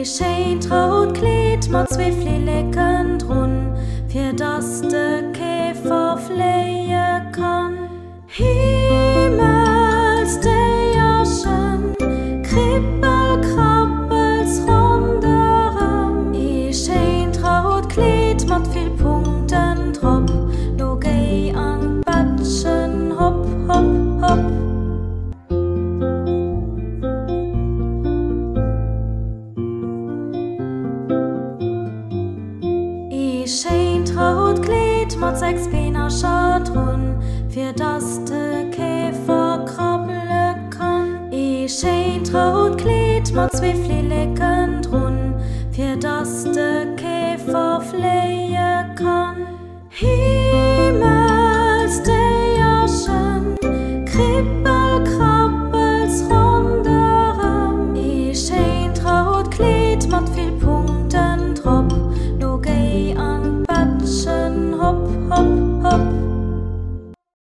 schön traut Kleid mat zwei Flielecken drun, für das de Käfer fleie kann. Himmels de Jaschen, Krippel, Krabbels rundherum. Schön traut Kleid mat viel Punkten drop, lo geh an Bettchen, hopp, hopp, hopp. Schön traut Kleid mat 6 Beiner Schadrun, für das de Käfer krabbele kann. Schön traut Kleid mat 2 Flielecken